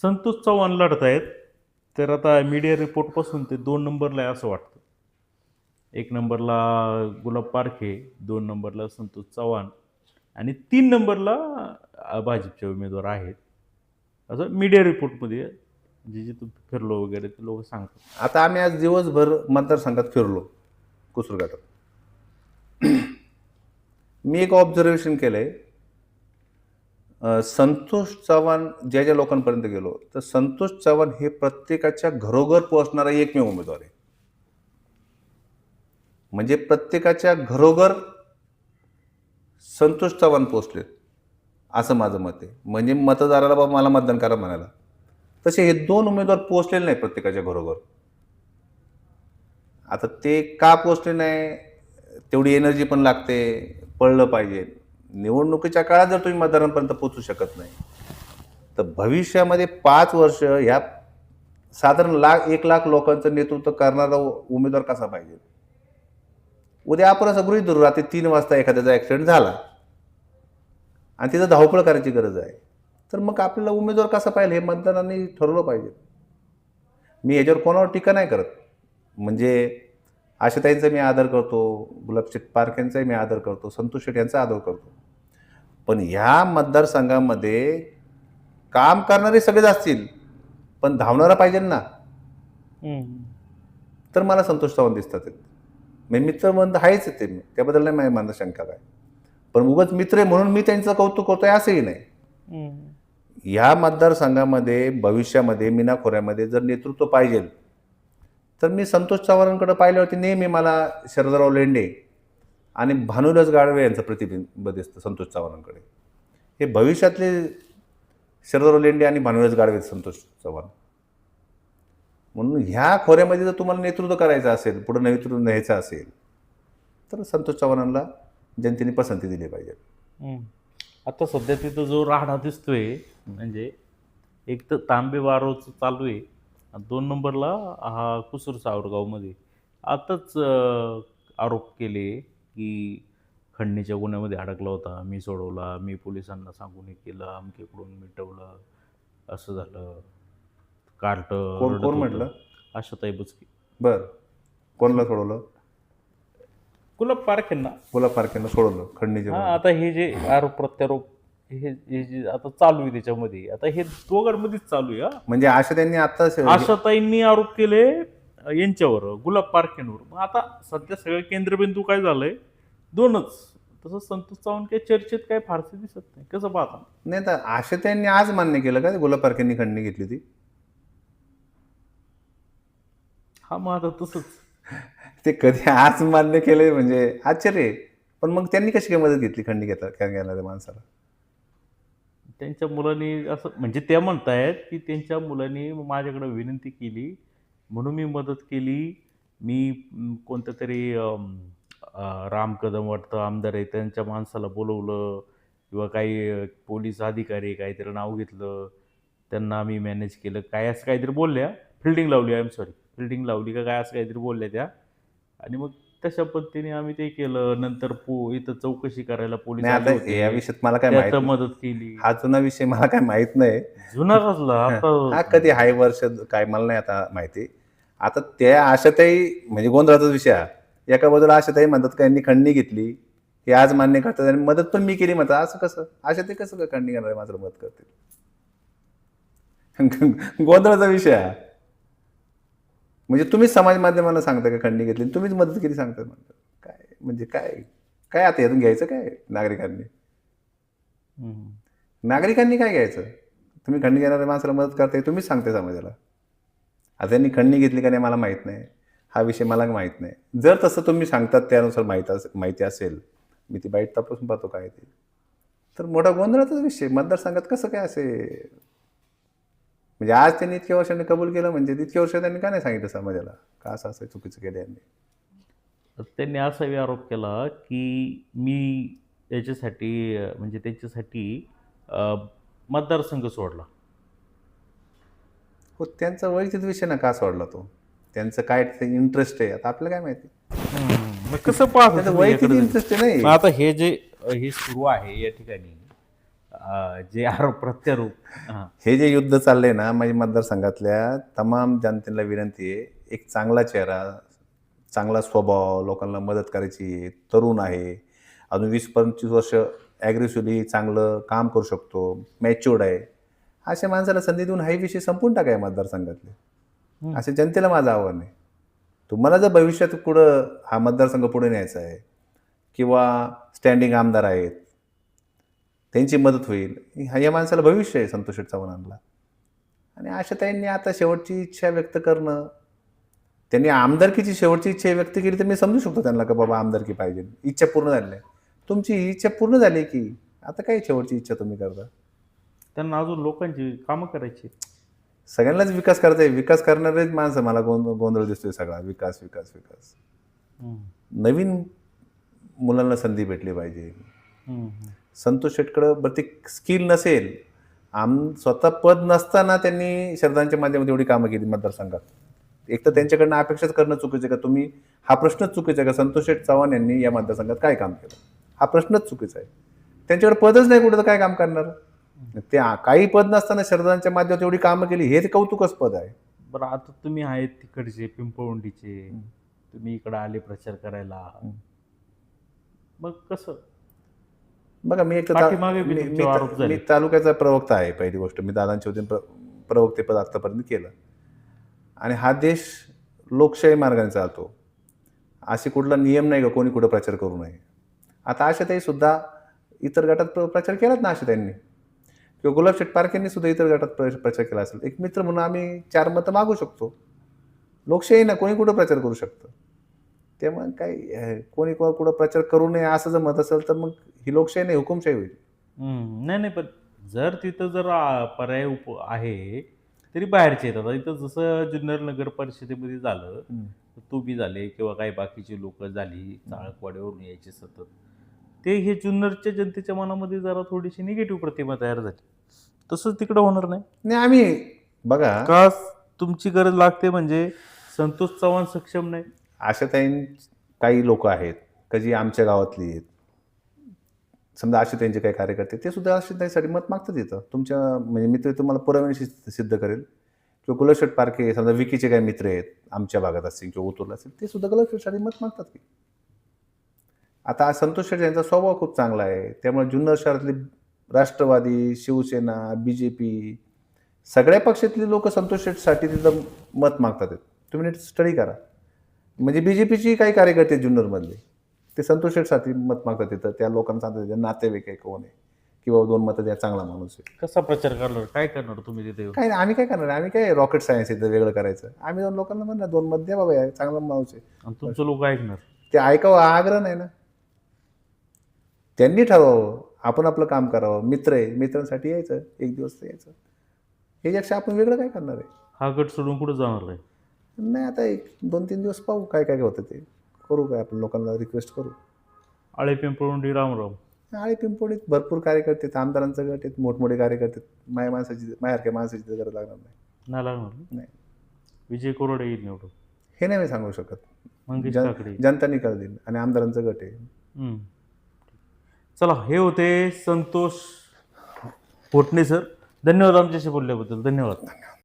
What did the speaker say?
संतोष चव्हाण लढत आहेत. तर आता मीडिया रिपोर्टपासून ते 2 नंबरला आहे असं वाटतं. 1 नंबरला गुलाब पारखे, 2 नंबरला संतोष चव्हाण आणि 3 नंबरला भाजपचे उमेदवार आहेत. असं मीडिया रिपोर्टमध्ये जिथं फिरलो वगैरे ते लोक सांगतात. आता आम्ही आज दिवसभर मतदारसंघात फिरलो कुसूर गटात. मी एक ऑब्झर्वेशन केलंय. संतोष चव्हाण ज्या लोकांपर्यंत गेलो तर संतोष चव्हाण हे प्रत्येकाच्या घरोघर पोहोचणारा एकमेव उमेदवार आहे. म्हणजे प्रत्येकाच्या घरोघर संतोष चव्हाण पोहोचलेत असं माझं मत आहे. म्हणजे मतदाराला बाबा मला मतदान करा म्हणायला. तसे हे 2 उमेदवार पोहोचलेले नाही प्रत्येकाच्या घरोघर. आता ते का पोहोचले नाही, तेवढी एनर्जी पण लागते, पळलं पाहिजे. निवडणुकीच्या काळात जर तुम्ही मतदारांपर्यंत पोहोचू शकत नाही तर भविष्यामध्ये 5 वर्ष ह्या साधारण 1 लाख लोकांचं नेतृत्व करणारा उमेदवार कसा पाहिजे. उद्या आपण असं गृहीत धरू रात्री 3 वाजता एखाद्याचा ॲक्सिडेंट झाला आणि तिथं धावपळ करायची गरज आहे, तर मग आपल्याला उमेदवार कसा पाहिजे हे मतदारांनी ठरवलं पाहिजे. मी याच्यावर कोणावर टीका नाही करत. म्हणजे आशाताईंचा मी आदर करतो, गुलाबशेठ पारखेंचाही मी आदर करतो, संतोष शेट यांचा आदर करतो. पण ह्या मतदारसंघामध्ये काम करणारे सगळेच असतील पण धावणारा पाहिजे ना. तर मला संतोष चव्हाण दिसतात. मी मित्रमंद आहेच ते, त्याबद्दल नाही माझ्या मनात शंका काय. पण उगाच मित्र आहे म्हणून मी त्यांचं कौतुक करतोय असंही नाही. ह्या मतदारसंघामध्ये भविष्यामध्ये मीनाखोऱ्यामध्ये जर नेतृत्व पाहिजे तर मी संतोष चव्हाणांकडे पाहिल्यावरती नेहमी मला शरदराव लेंडे आणि भानुदास गाडवे यांचं प्रतिबिंब दिसतं संतोष चव्हाणांकडे. हे भविष्यातले शरदराव लेंडे आणि भानुदास गाडवे संतोष चव्हाण. म्हणून ह्या खोऱ्यामध्ये जर तुम्हाला नेतृत्व करायचं असेल, पुढे नेतृत्व न्यायचं असेल तर संतोष चव्हाणांना जनतेने पसंती दिली पाहिजे. आता सध्या तिथं जो राडा दिसतोय म्हणजे एक तर तांबे वारोचं चालू आहे, 2 नंबरला हा कुसूर सावरगावमध्ये आताच आरोप केले की खंडणीच्या गुन्ह्यामध्ये अडकला होता, मी सोडवला, मी पोलिसांना सांगून हे केलं, अमकेकडून मिटवलं, असं झालं. कार्ट कोण म्हटलं? आशाताई बुचके. बरं, कोणाला सोडवलं? गुलाब पारखेंना. गुलाब पारखेंना सोडवलं खंडणीचे. आता हे जे आरोप प्रत्यारोप हे जे आता चालू आहे त्याच्यामध्ये, आता हे दोघांमध्येच चालू आहे. म्हणजे आशाताईंनी आता आशाताईंनी आरोप केले यांच्यावर, गुलाब पारखेंवर. मग आता सध्या सगळं केंद्रबिंदू काय झालंय, 2च. तसं संतोष चव्हाण काही चर्चेत काय फारसे दिसत नाही. कसं पाहता? नाही तर आशाताईंनी आज मान्य केलं का गुलाब पारखेंनी खंडणी घेतली ती? हा, मग आता तसंच ते कधी आज मान्य केले म्हणजे आश्चर्य. पण मग त्यांनी कशी काय मदत घेतली खंडणी घेणाऱ्या माणसाला? त्यांच्या मुलांनी असं म्हणजे त्या म्हणतायत की त्यांच्या मुलांनी माझ्याकडे विनंती केली म्हणून मी मदत केली. मी कोणत्या तरी राम कदम वाटतं आमदार आहे त्यांच्या माणसाला बोलवलं किंवा काही पोलीस अधिकारी काहीतरी नाव घेतलं, त्यांना आम्ही मॅनेज केलं, काय असं काहीतरी बोलल्या. फिल्डिंग लावली, फिल्डिंग लावली का काय असं काहीतरी बोलल्या त्या. आणि मग तशा पद्धतीने आम्ही ते केलं. नंतर इथं चौकशी करायला पोलीस आता या विषयात मला काय माहिती, मदत केली. हा जुना विषय मला काय माहित नाही. जुना कसला हा कधी हाय वर्ष काय मला नाही आता माहिती. आता त्या आशाताई म्हणजे गोंधळाचाच विषय हा. एका बाजूला आशाताई म्हणतात का यांनी खंडणी घेतली, हे आज मान्य करतात आणि मदत पण मी केली म्हणतात. असं कसं? आशाताई कसं काय खंडणी घेणार मात्र मदत करतील? गोंधळाचा विषय हा. म्हणजे तुम्हीच समाज माध्यमांना सांगता का खंडणी घेतली, तुम्हीच मदत केली सांगता म्हणतात. काय म्हणजे काय काय आता यातून घ्यायचं काय नागरिकांनी? नागरिकांनी काय घ्यायचं? तुम्ही खंडणी घेणाऱ्या माणसाला मदत करताय, तुम्हीच सांगताय समाजाला. आता त्यांनी खंडणी घेतली का नाही मला माहीत नाही, हा विषय मला माहीत नाही. जर तसं तुम्ही सांगतात त्यानुसार माहिती असेल, मी ती बाईट तपासून पाहतो काय ते. तर मोठा गोंधळाचाच विषय. मतदारसंघात कसं काय असेल? म्हणजे आज त्यांनी इतक्या वर्षांनी कबूल केलं म्हणजे इतक्या वर्ष त्यांनी का नाही सांगितलं समाजाला का असं असं चुकीचं केलं यांनी? त्यांनी असाही आरोप केला की मी याच्यासाठी म्हणजे त्यांच्यासाठी मतदारसंघ सोडला. हो, त्यांचा वैयक्तिक विषय ना का सोडला तो, त्यांचं काय इंटरेस्ट आहे आता आपल्याला काय माहिती. कसं पाहतो वैयक्तिक इंटरेस्ट आहे नाही. आता हे जे सुरू आहे या ठिकाणी, जे आरोप प्रत्यारोप. हां. हे जे युद्ध चाललंय ना, माझ्या मतदारसंघातल्या तमाम जनतेला विनंती आहे, एक चांगला चेहरा, चांगला स्वभाव, लोकांना मदत करायची आहे, तरुण आहे, अजून 20-25 वर्ष ॲग्रेसिव्हली चांगलं काम करू शकतो, मॅच्युअर्ड आहे. अशा माणसाला संधी देऊन हा विषय संपवून टाका या मतदारसंघातले. हं. असे जनतेला माझं आव्हान आहे. तुम्हाला जर भविष्यात पुढं हा मतदारसंघ पुढे न्यायचा आहे किंवा स्टँडिंग आमदार आहेत, त्यांची मदत होईल. या माणसाला भविष्य आहे संतोष चव्हाणांना. आणि आशाताईंनी आता शेवटची इच्छा व्यक्त करणं, त्यांनी आमदारकीची शेवटची इच्छा व्यक्त केली तर मी समजू शकतो त्यांना की बाबा आमदारकी पाहिजे. इच्छा पूर्ण झाली नाही. तुमची ही इच्छा पूर्ण झाली की आता काय शेवटची इच्छा तुम्ही करता? त्यांना अजून लोकांची कामं करायची. सगळ्यांनाच विकास करायचा आहे. विकास करणारेच माणसं मला गोंधळ दिसतोय सगळा. विकास, विकास, विकास. हं. नवीन मुलांना संधी भेटली पाहिजे. हं, हं. संतोष शेटकडं बरं ते स्किल नसेल. स्वतः पद नसताना त्यांनी शरदांच्या माध्यमातून एवढी कामं केली मतदारसंघात. एक तर त्यांच्याकडनं अपेक्षाच करणं चुकीचं आहे का तुम्ही हा प्रश्नच चुकीचा आहे का संतोष शेट चव्हाण यांनी या मतदारसंघात काय काम केलं? हा प्रश्नच चुकीचा आहे. त्यांच्याकडे पदच नाही कुठं तर काय काम करणार? ते काही पद नसताना शरदांच्या माध्यमातून एवढी कामं केली हे ते कौतुकच पद आहे. बरं आता तुम्ही आहेत तिकडचे पिंपळवंडीचे, तुम्ही इकडं आले प्रचार करायला. मग कसं? बघा मी एक पाठीमागे बी तुमचे आरोप झाले. मी तालुक्याचा प्रवक्ता आहे पहिली गोष्ट. मी दादांच्या वतीने प्रवक्तेपद आतापर्यंत केलं. आणि हा देश लोकशाही मार्गाने चालतो. असे कुठला नियम नाही का कोणी कुठं प्रचार करू नये. आता आशाताई सुद्धा इतर गटात प्रचार केलाच ना आशाताईंनी किंवा गुलाबशेठ पारखेंनी सुद्धा इतर गटात प्रचार केला असेल. एक मित्र म्हणून आम्ही 4 मतं मागू शकतो. लोकशाही ना कोणी कुठं प्रचार करू शकतं. त्यामुळे काही कोणी कुठं प्रचार करू नये असं जर मत असेल तर मग ही लोकशाही नाही हुकुमशाही होईल. नाही, नाही. पण जर तिथं जर पर्याय आहे, तरी बाहेरचे येतात. आता इथं जसं जुन्नर नगर परिषदेमध्ये झालं, तर तुम्ही झाले किंवा काही बाकीची लोकं झाली, चाळकवाड्यावरून यायचे सतत. ते हे जुन्नरच्या जनतेच्या मनामध्ये जरा थोडीशी निगेटिव्ह प्रतिमा तयार झाली. तसंच तिकडं होणार नाही. नाही आम्ही बघा का तुमची गरज लागते म्हणजे संतोष चव्हाण सक्षम नाही. आशाताईं काही लोक आहेत का जी आमच्या गावातली आहेत. समजा आशाताईंचे काही कार्यकर्ते ते सुद्धा आशाताईंसाठी मत मागतात इथं. तुमच्या म्हणजे मित्र तुम्हाला पुराव्याने सिद्ध करेल किंवा गुलाबशेठ पारखे समजा विकीचे काही मित्र आहेत आमच्या भागात असतील किंवा उतरला असेल ते सुद्धा गुलाबशेठसाठी मत मागतात की. आता संतोष शेट यांचा स्वभाव खूप चांगला आहे. त्यामुळे जुन्नर शहरातली राष्ट्रवादी, शिवसेना, BJP सगळ्या पक्षातली लोक संतोष शेटसाठी तिथं मत मागतात. तुम्ही नीट स्टडी करा. म्हणजे BJPची काही कार्यकर्ते आहेत जुन्नरमधले ते संतोष शेटसाठी मत मागतात तिथं. त्या लोकांना सांगतात नातेवाईक आहे कोण आहे किंवा 2 मतं द्या चांगला माणूस आहे. कसा प्रचार करणार? काय करणार तुम्ही तिथे येऊन? काय नाही आम्ही काय करणार आम्ही काय रॉकेट सायन्स इथं वेगळं करायचं. आम्ही 2 लोकांना म्हणणार 2 मत द्या बाबा या चांगला माणूस आहे. आणि तुमचं लोक ऐकणार? ते ऐकावं हा आग्रह नाही ना. त्यांनी ठरवावं. आपण आपलं काम करावं. मित्र आहे मित्रांसाठी यायचं. एक दिवस यायचं. ह्याच्यापेक्षा आपण वेगळं काय करणार आहे? हा गट सोडून कुठं जाणार नाही? नाही आता 1-2-3 दिवस पाहू काय काय होतं ते. करू काय आपण लोकांना रिक्वेस्ट करू. आळे पिंपळवंडी रामराम. आळे पिंपळीत भरपूर कार्यकर्ते आहेत. आमदारांचं गट आहेत. मोठमोठे कार्यकर्ते आहेत. माझ्यासारख्या माणसाची गरज लागणार नाही. नाही लागणार? नाही. विजय कोरडे येईल निवडून? हे नाही मी सांगू शकत. मंगेश काकडे. जनता निकाल देईल आणि आमदारांचं गट आहे. चला हे होते संतोष पोटणे सर. धन्यवाद आमच्याशी बोलल्याबद्दल. धन्यवाद.